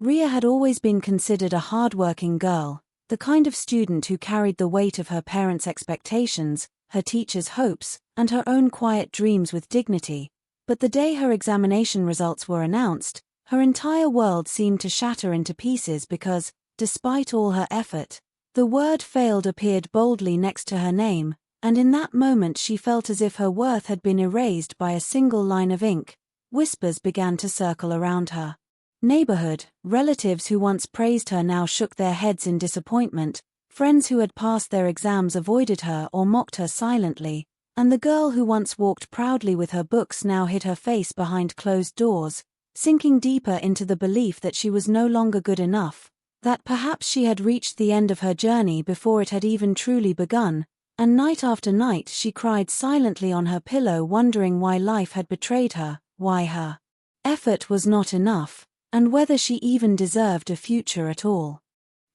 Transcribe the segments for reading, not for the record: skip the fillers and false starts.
Ria had always been considered a hardworking girl, the kind of student who carried the weight of her parents' expectations, her teachers' hopes, and her own quiet dreams with dignity. But the day her examination results were announced, her entire world seemed to shatter into pieces because, despite all her effort, the word failed appeared boldly next to her name, and in that moment she felt as if her worth had been erased by a single line of ink. Whispers began to circle around her. Neighborhood, relatives who once praised her now shook their heads in disappointment, friends who had passed their exams avoided her or mocked her silently, and the girl who once walked proudly with her books now hid her face behind closed doors, sinking deeper into the belief that she was no longer good enough, that perhaps she had reached the end of her journey before it had even truly begun, and night after night she cried silently on her pillow wondering why life had betrayed her, why her effort was not enough, and whether she even deserved a future at all.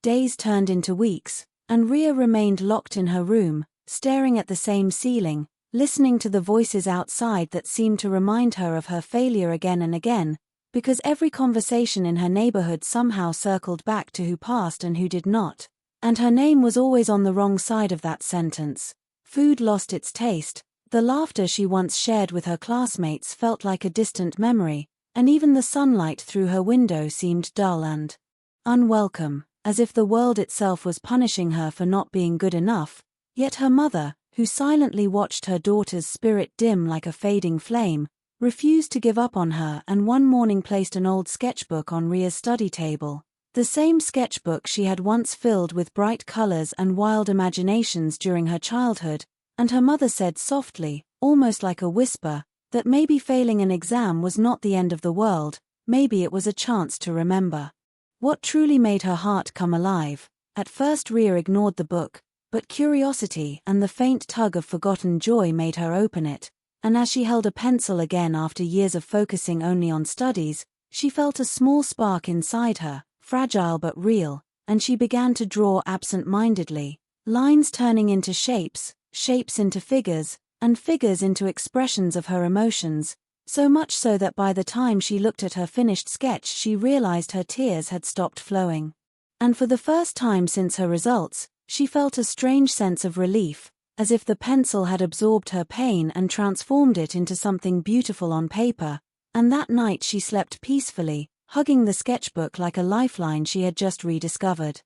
Days turned into weeks, and Ria remained locked in her room, staring at the same ceiling, listening to the voices outside that seemed to remind her of her failure again and again, because every conversation in her neighborhood somehow circled back to who passed and who did not, and her name was always on the wrong side of that sentence. Food lost its taste, the laughter she once shared with her classmates felt like a distant memory, and even the sunlight through her window seemed dull and unwelcome, as if the world itself was punishing her for not being good enough. Yet her mother, who silently watched her daughter's spirit dim like a fading flame, refused to give up on her and one morning placed an old sketchbook on Ria's study table, the same sketchbook she had once filled with bright colors and wild imaginations during her childhood, and her mother said softly, almost like a whisper, that maybe failing an exam was not the end of the world, maybe it was a chance to remember. What truly made her heart come alive? At first Ria ignored the book, but curiosity and the faint tug of forgotten joy made her open it, and as she held a pencil again after years of focusing only on studies, she felt a small spark inside her, fragile but real, and she began to draw absent-mindedly, lines turning into shapes, shapes into figures, and figures into expressions of her emotions, so much so that by the time she looked at her finished sketch she realized her tears had stopped flowing. And for the first time since her results, she felt a strange sense of relief, as if the pencil had absorbed her pain and transformed it into something beautiful on paper, and that night she slept peacefully, hugging the sketchbook like a lifeline she had just rediscovered.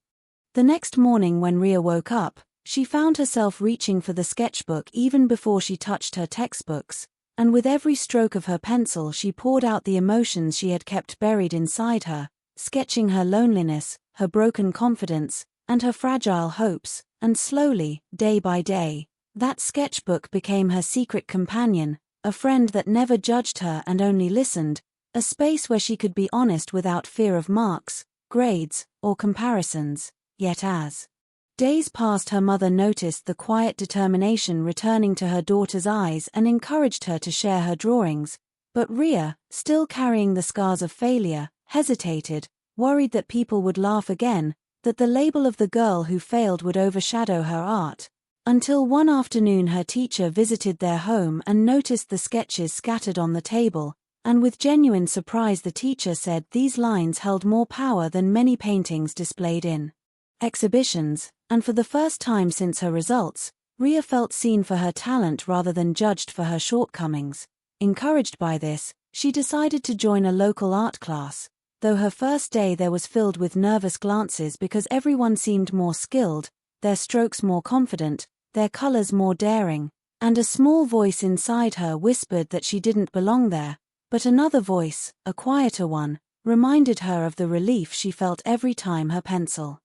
The next morning when Ria woke up, she found herself reaching for the sketchbook even before she touched her textbooks, and with every stroke of her pencil she poured out the emotions she had kept buried inside her, sketching her loneliness, her broken confidence, and her fragile hopes, and slowly, day by day, that sketchbook became her secret companion, a friend that never judged her and only listened, a space where she could be honest without fear of marks, grades, or comparisons. Yet as days passed, her mother noticed the quiet determination returning to her daughter's eyes and encouraged her to share her drawings, but Ria, still carrying the scars of failure, hesitated, worried that people would laugh again, that the label of the girl who failed would overshadow her art. Until one afternoon her teacher visited their home and noticed the sketches scattered on the table, and with genuine surprise the teacher said these lines held more power than many paintings displayed in exhibitions, and for the first time since her results, Ria felt seen for her talent rather than judged for her shortcomings. Encouraged by this, she decided to join a local art class, though her first day there was filled with nervous glances because everyone seemed more skilled, their strokes more confident, their colors more daring, and a small voice inside her whispered that she didn't belong there, but another voice, a quieter one, reminded her of the relief she felt every time her pencil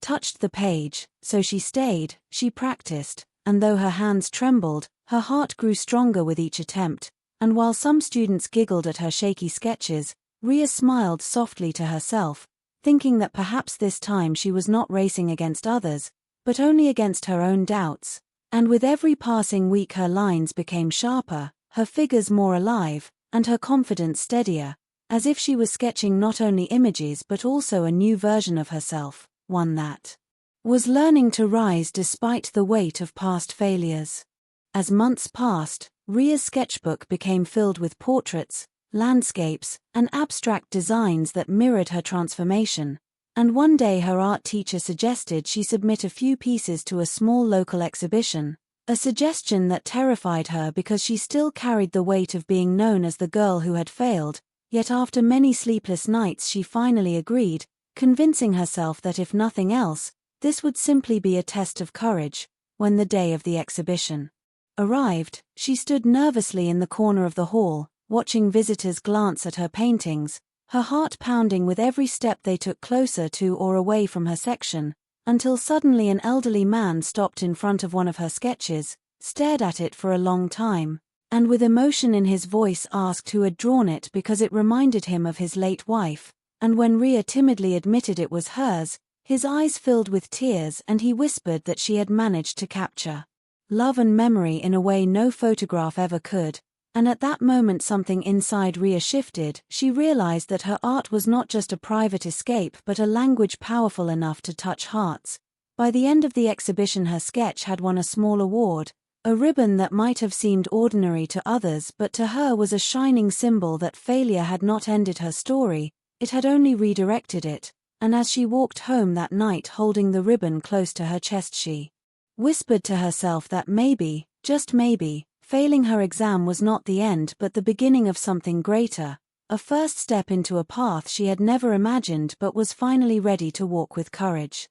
touched the page. So she stayed, she practiced, and though her hands trembled, her heart grew stronger with each attempt, and while some students giggled at her shaky sketches, Ria smiled softly to herself, thinking that perhaps this time she was not racing against others, but only against her own doubts, and with every passing week her lines became sharper, her figures more alive, and her confidence steadier, as if she was sketching not only images but also a new version of herself, one that was learning to rise despite the weight of past failures. As months passed, Ria's sketchbook became filled with portraits, landscapes, and abstract designs that mirrored her transformation. And one day her art teacher suggested she submit a few pieces to a small local exhibition, a suggestion that terrified her because she still carried the weight of being known as the girl who had failed. Yet after many sleepless nights she finally agreed, convincing herself that if nothing else, this would simply be a test of courage. When the day of the exhibition arrived, she stood nervously in the corner of the hall, watching visitors glance at her paintings, her heart pounding with every step they took closer to or away from her section, until suddenly an elderly man stopped in front of one of her sketches, stared at it for a long time, and with emotion in his voice asked who had drawn it because it reminded him of his late wife, and when Rhea timidly admitted it was hers, his eyes filled with tears and he whispered that she had managed to capture love and memory in a way no photograph ever could. And at that moment something inside Rhea shifted. She realized that her art was not just a private escape but a language powerful enough to touch hearts. By the end of the exhibition her sketch had won a small award, a ribbon that might have seemed ordinary to others but to her was a shining symbol that failure had not ended her story, it had only redirected it. And as she walked home that night holding the ribbon close to her chest she whispered to herself that maybe, just maybe, failing her exam was not the end but the beginning of something greater, a first step into a path she had never imagined but was finally ready to walk with courage.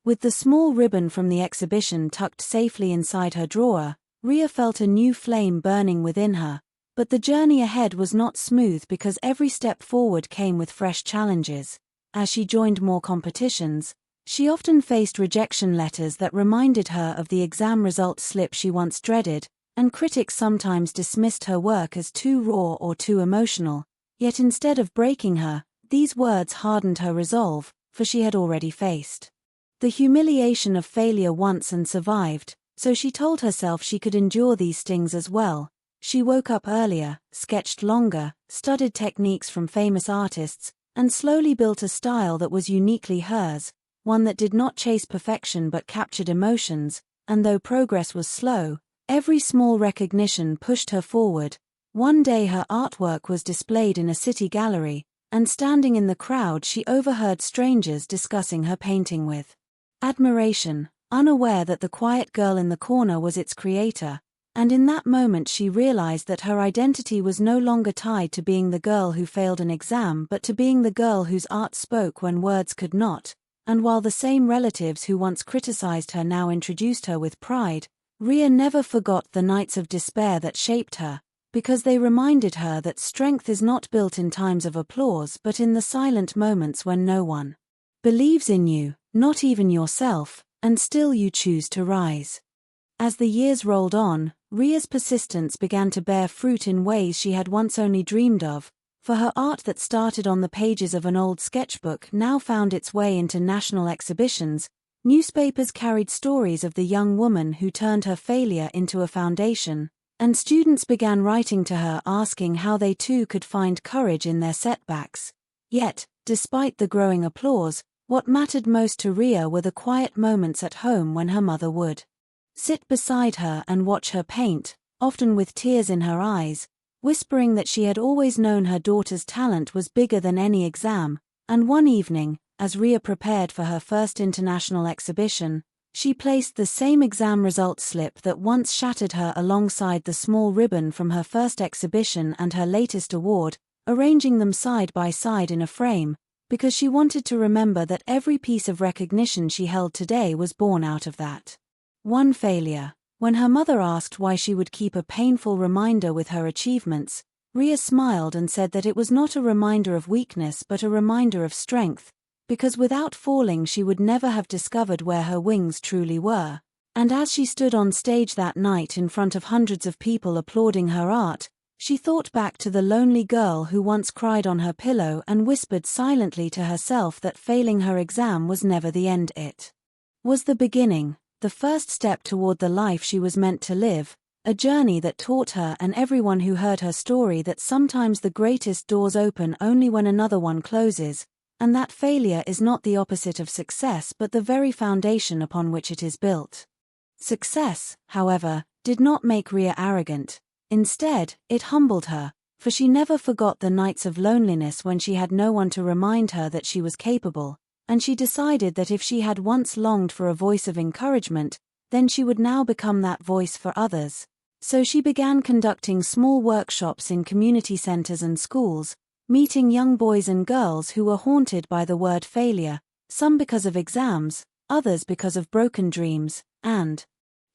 With the small ribbon from the exhibition tucked safely inside her drawer, Rhea felt a new flame burning within her, but the journey ahead was not smooth because every step forward came with fresh challenges. As she joined more competitions, she often faced rejection letters that reminded her of the exam result slip she once dreaded, and critics sometimes dismissed her work as too raw or too emotional. Yet instead of breaking her, these words hardened her resolve, for she had already faced the humiliation of failure once and survived, so she told herself she could endure these stings as well. She woke up earlier, sketched longer, studied techniques from famous artists, and slowly built a style that was uniquely hers, one that did not chase perfection but captured emotions, and though progress was slow, every small recognition pushed her forward. One day her artwork was displayed in a city gallery, and standing in the crowd she overheard strangers discussing her painting with admiration, unaware that the quiet girl in the corner was its creator, and in that moment she realized that her identity was no longer tied to being the girl who failed an exam but to being the girl whose art spoke when words could not. And while the same relatives who once criticized her now introduced her with pride, Rhea never forgot the nights of despair that shaped her, because they reminded her that strength is not built in times of applause but in the silent moments when no one believes in you, not even yourself, and still you choose to rise. As the years rolled on, Rhea's persistence began to bear fruit in ways she had once only dreamed of, for her art that started on the pages of an old sketchbook now found its way into national exhibitions. Newspapers carried stories of the young woman who turned her failure into a foundation, and students began writing to her asking how they too could find courage in their setbacks. Yet, despite the growing applause, what mattered most to Rhea were the quiet moments at home when her mother would sit beside her and watch her paint, often with tears in her eyes, whispering that she had always known her daughter's talent was bigger than any exam. And one evening, as Rhea prepared for her first international exhibition, she placed the same exam result slip that once shattered her alongside the small ribbon from her first exhibition and her latest award, arranging them side by side in a frame, because she wanted to remember that every piece of recognition she held today was born out of that one failure. When her mother asked why she would keep a painful reminder with her achievements, Rhea smiled and said that it was not a reminder of weakness but a reminder of strength, because without falling she would never have discovered where her wings truly were. And as she stood on stage that night in front of hundreds of people applauding her art, she thought back to the lonely girl who once cried on her pillow and whispered silently to herself that failing her exam was never the end, it was the beginning. The first step toward the life she was meant to live, a journey that taught her and everyone who heard her story that sometimes the greatest doors open only when another one closes, and that failure is not the opposite of success but the very foundation upon which it is built. Success, however, did not make Rhea arrogant. Instead, it humbled her, for she never forgot the nights of loneliness when she had no one to remind her that she was capable, and she decided that if she had once longed for a voice of encouragement, then she would now become that voice for others. So she began conducting small workshops in community centers and schools, meeting young boys and girls who were haunted by the word failure, some because of exams, others because of broken dreams, and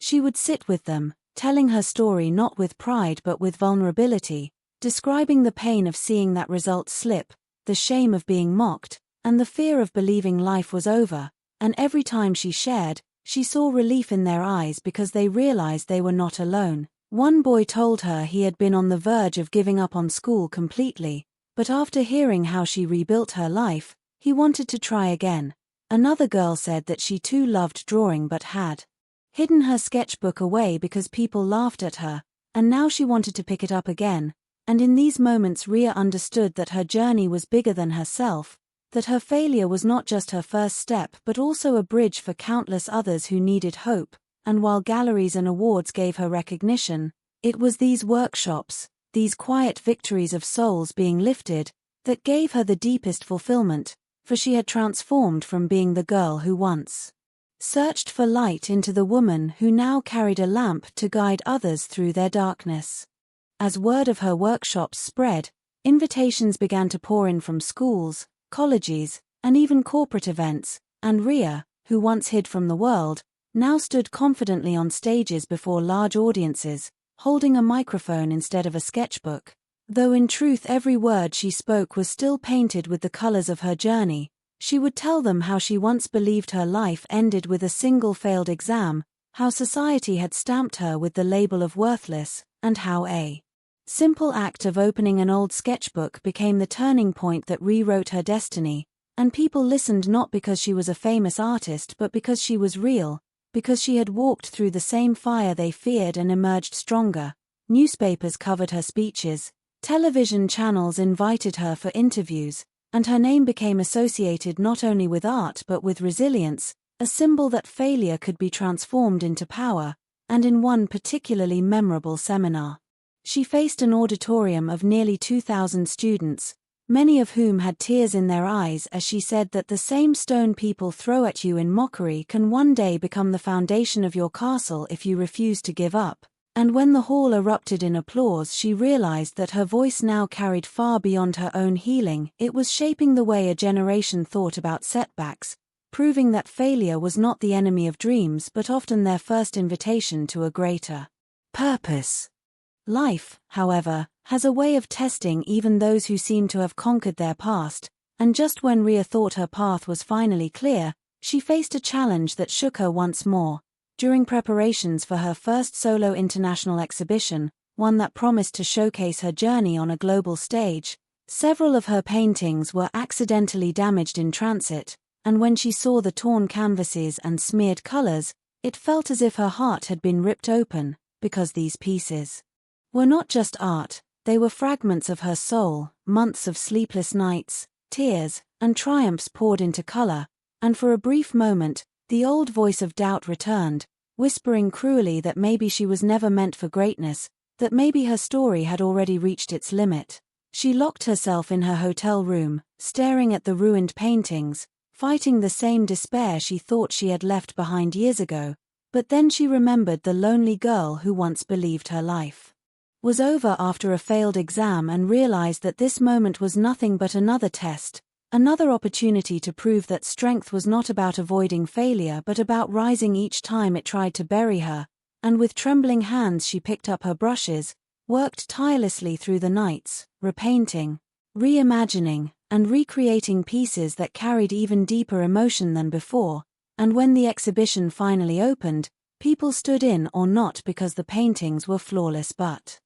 she would sit with them, telling her story not with pride but with vulnerability, describing the pain of seeing that result slip, the shame of being mocked, and the fear of believing life was over, and every time she shared, she saw relief in their eyes because they realized they were not alone. One boy told her he had been on the verge of giving up on school completely, but after hearing how she rebuilt her life, he wanted to try again. Another girl said that she too loved drawing but had hidden her sketchbook away because people laughed at her, and now she wanted to pick it up again. And in these moments Ria understood that her journey was bigger than herself, that her failure was not just her first step but also a bridge for countless others who needed hope, and while galleries and awards gave her recognition, it was these workshops, these quiet victories of souls being lifted, that gave her the deepest fulfillment, for she had transformed from being the girl who once searched for light into the woman who now carried a lamp to guide others through their darkness. As word of her workshops spread, invitations began to pour in from schools, colleges, and even corporate events, and Ria, who once hid from the world, now stood confidently on stages before large audiences, holding a microphone instead of a sketchbook. Though in truth every word she spoke was still painted with the colors of her journey, she would tell them how she once believed her life ended with a single failed exam, how society had stamped her with the label of worthless, and how a simple act of opening an old sketchbook became the turning point that rewrote her destiny, and people listened not because she was a famous artist but because she was real, because she had walked through the same fire they feared and emerged stronger. Newspapers covered her speeches, television channels invited her for interviews, and her name became associated not only with art but with resilience, a symbol that failure could be transformed into power. And in one particularly memorable seminar, she faced an auditorium of nearly 2,000 students, many of whom had tears in their eyes as she said that the same stone people throw at you in mockery can one day become the foundation of your castle if you refuse to give up. And when the hall erupted in applause, she realized that her voice now carried far beyond her own healing. It was shaping the way a generation thought about setbacks, proving that failure was not the enemy of dreams but often their first invitation to a greater purpose. Life, however, has a way of testing even those who seem to have conquered their past, and just when Ria thought her path was finally clear, she faced a challenge that shook her once more. During preparations for her first solo international exhibition, one that promised to showcase her journey on a global stage, several of her paintings were accidentally damaged in transit, and when she saw the torn canvases and smeared colors, it felt as if her heart had been ripped open, because these pieces were not just art, they were fragments of her soul, months of sleepless nights, tears, and triumphs poured into color, and for a brief moment, the old voice of doubt returned, whispering cruelly that maybe she was never meant for greatness, that maybe her story had already reached its limit. She locked herself in her hotel room, staring at the ruined paintings, fighting the same despair she thought she had left behind years ago, but then she remembered the lonely girl who once believed her life was over after a failed exam and realized that this moment was nothing but another test, another opportunity to prove that strength was not about avoiding failure but about rising each time it tried to bury her, and with trembling hands she picked up her brushes, worked tirelessly through the nights, repainting, reimagining, and recreating pieces that carried even deeper emotion than before, and when the exhibition finally opened, people stood in awe not because the paintings were flawless but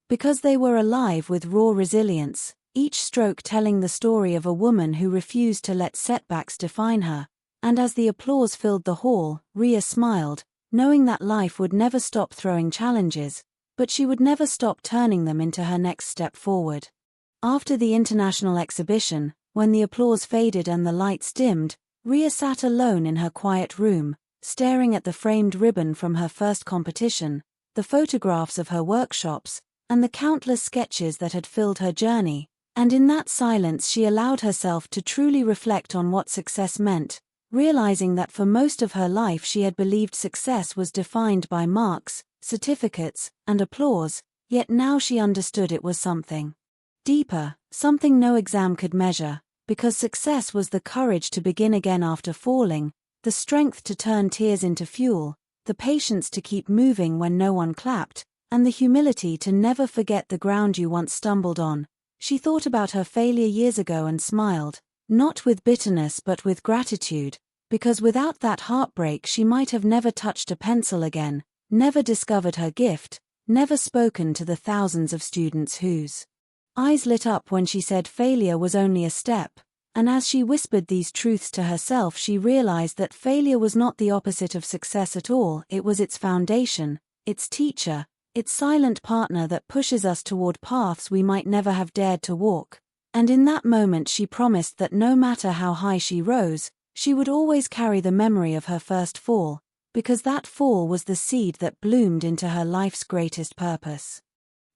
because they were alive with raw resilience, each stroke telling the story of a woman who refused to let setbacks define her. And as the applause filled the hall, Ria smiled, knowing that life would never stop throwing challenges, but she would never stop turning them into her next step forward. After the international exhibition, when the applause faded and the lights dimmed, Ria sat alone in her quiet room, staring at the framed ribbon from her first competition, the photographs of her workshops, and the countless sketches that had filled her journey, and in that silence she allowed herself to truly reflect on what success meant, realizing that for most of her life she had believed success was defined by marks, certificates, and applause, yet now she understood it was something deeper, something no exam could measure, because success was the courage to begin again after falling, the strength to turn tears into fuel, the patience to keep moving when no one clapped, and the humility to never forget the ground you once stumbled on. She thought about her failure years ago and smiled, not with bitterness but with gratitude, because without that heartbreak she might have never touched a pencil again, never discovered her gift, never spoken to the thousands of students whose eyes lit up when she said failure was only a step, and as she whispered these truths to herself she realized that failure was not the opposite of success at all, it was its foundation, its teacher, its silent partner that pushes us toward paths we might never have dared to walk. And in that moment she promised that no matter how high she rose, she would always carry the memory of her first fall, because that fall was the seed that bloomed into her life's greatest purpose.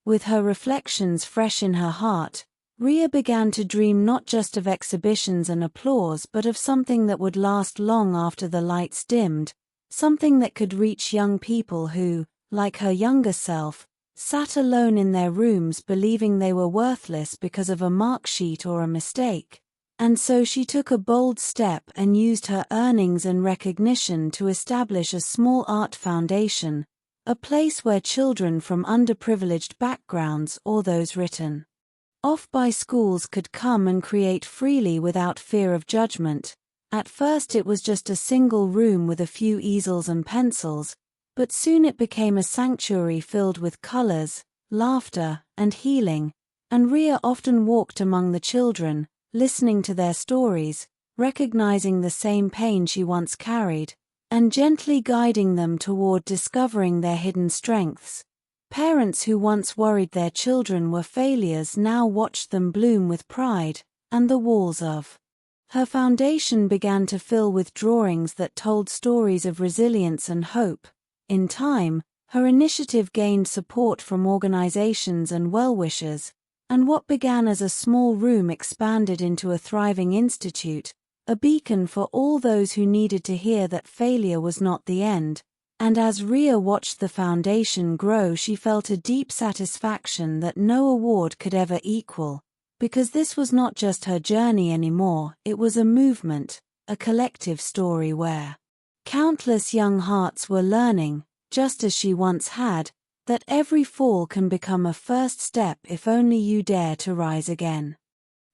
With her reflections fresh in her heart, Ria began to dream not just of exhibitions and applause but of something that would last long after the lights dimmed, something that could reach young people who, like her younger self, sat alone in their rooms believing they were worthless because of a mark sheet or a mistake. And so she took a bold step and used her earnings and recognition to establish a small art foundation, a place where children from underprivileged backgrounds or those written off by schools could come and create freely without fear of judgment. At first it was just a single room with a few easels and pencils, but soon it became a sanctuary filled with colors, laughter, and healing, and Ria often walked among the children, listening to their stories, recognizing the same pain she once carried, and gently guiding them toward discovering their hidden strengths. Parents who once worried their children were failures now watched them bloom with pride, and the walls of her foundation began to fill with drawings that told stories of resilience and hope. In time, her initiative gained support from organizations and well-wishers, and what began as a small room expanded into a thriving institute, a beacon for all those who needed to hear that failure was not the end. And as Ria watched the foundation grow, she felt a deep satisfaction that no award could ever equal, because this was not just her journey anymore, it was a movement, a collective story where countless young hearts were learning, just as she once had, that every fall can become a first step if only you dare to rise again.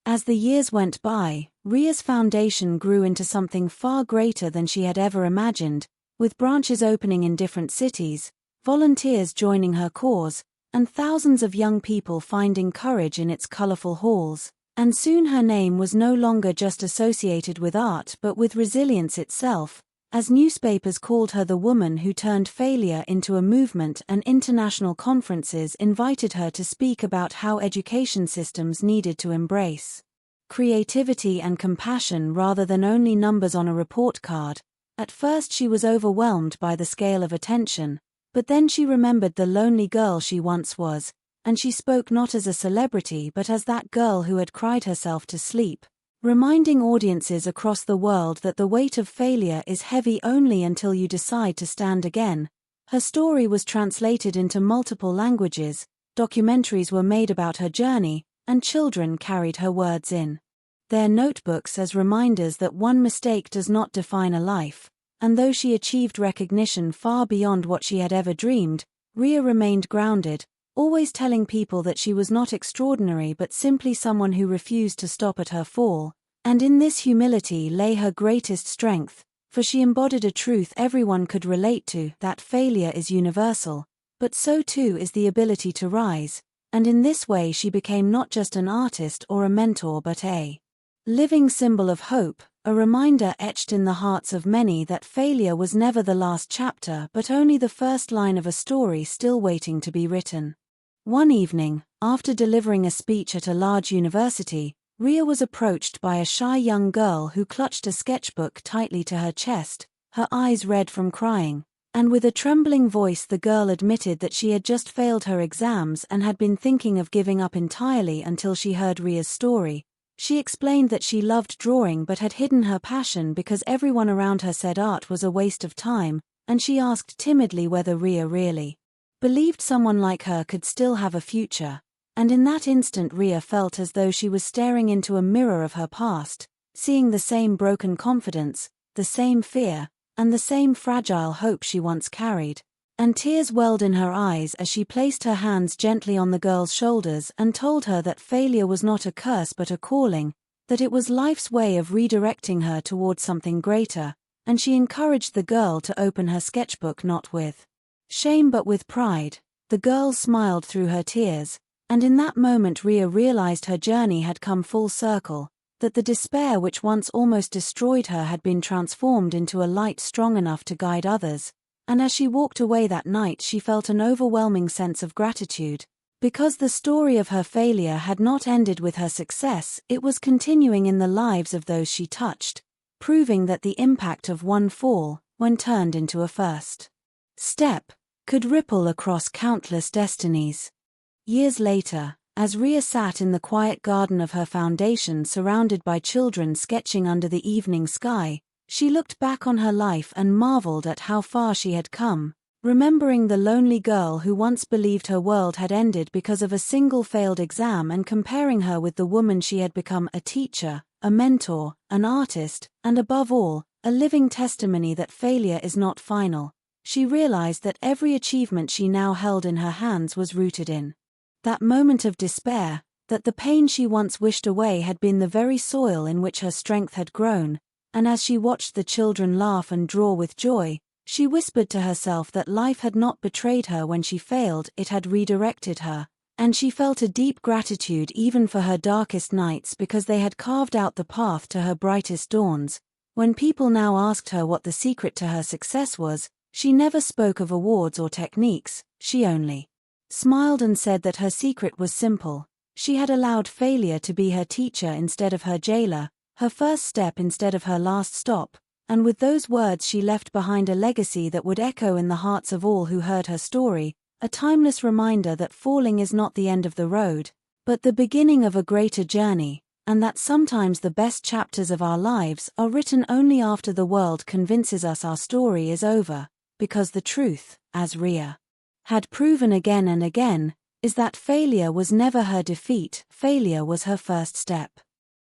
As the years went by, Ria's foundation grew into something far greater than she had ever imagined, with branches opening in different cities, volunteers joining her cause, and thousands of young people finding courage in its colorful halls. And soon her name was no longer just associated with art but with resilience itself, as newspapers called her the woman who turned failure into a movement, and international conferences invited her to speak about how education systems needed to embrace creativity and compassion rather than only numbers on a report card. At first she was overwhelmed by the scale of attention, but then she remembered the lonely girl she once was, and she spoke not as a celebrity but as that girl who had cried herself to sleep, reminding audiences across the world that the weight of failure is heavy only until you decide to stand again. Her story was translated into multiple languages, documentaries were made about her journey, and children carried her words in their notebooks as reminders that one mistake does not define a life. And though she achieved recognition far beyond what she had ever dreamed, Ria remained grounded, always telling people that she was not extraordinary but simply someone who refused to stop at her fall. And in this humility lay her greatest strength, for she embodied a truth everyone could relate to, that failure is universal, but so too is the ability to rise. And in this way she became not just an artist or a mentor but a living symbol of hope, a reminder etched in the hearts of many that failure was never the last chapter but only the first line of a story still waiting to be written. One evening, after delivering a speech at a large university, Ria was approached by a shy young girl who clutched a sketchbook tightly to her chest, her eyes red from crying. And with a trembling voice the girl admitted that she had just failed her exams and had been thinking of giving up entirely until she heard Ria's story. She explained that she loved drawing but had hidden her passion because everyone around her said art was a waste of time, and she asked timidly whether Ria really believed someone like her could still have a future. And in that instant Ria felt as though she was staring into a mirror of her past, seeing the same broken confidence, the same fear, and the same fragile hope she once carried. And tears welled in her eyes as she placed her hands gently on the girl's shoulders and told her that failure was not a curse but a calling, that it was life's way of redirecting her towards something greater, and she encouraged the girl to open her sketchbook not with shame but with pride. The girl smiled through her tears, and in that moment Ria realized her journey had come full circle, that the despair which once almost destroyed her had been transformed into a light strong enough to guide others. And as she walked away that night she felt an overwhelming sense of gratitude, because the story of her failure had not ended with her success, it was continuing in the lives of those she touched, proving that the impact of one fall, when turned into a first step, could ripple across countless destinies. Years later, as Ria sat in the quiet garden of her foundation surrounded by children sketching under the evening sky, she looked back on her life and marveled at how far she had come, remembering the lonely girl who once believed her world had ended because of a single failed exam and comparing her with the woman she had become, a teacher, a mentor, an artist, and above all, a living testimony that failure is not final. She realized that every achievement she now held in her hands was rooted in that moment of despair, that the pain she once wished away had been the very soil in which her strength had grown. And as she watched the children laugh and draw with joy, she whispered to herself that life had not betrayed her when she failed, it had redirected her, and she felt a deep gratitude even for her darkest nights because they had carved out the path to her brightest dawns. When people now asked her what the secret to her success was, she never spoke of awards or techniques, she only smiled and said that her secret was simple. She had allowed failure to be her teacher instead of her jailer, her first step instead of her last stop, and with those words she left behind a legacy that would echo in the hearts of all who heard her story, a timeless reminder that falling is not the end of the road, but the beginning of a greater journey, and that sometimes the best chapters of our lives are written only after the world convinces us our story is over, because the truth, as Ria had proven again and again, is that failure was never her defeat, failure was her first step.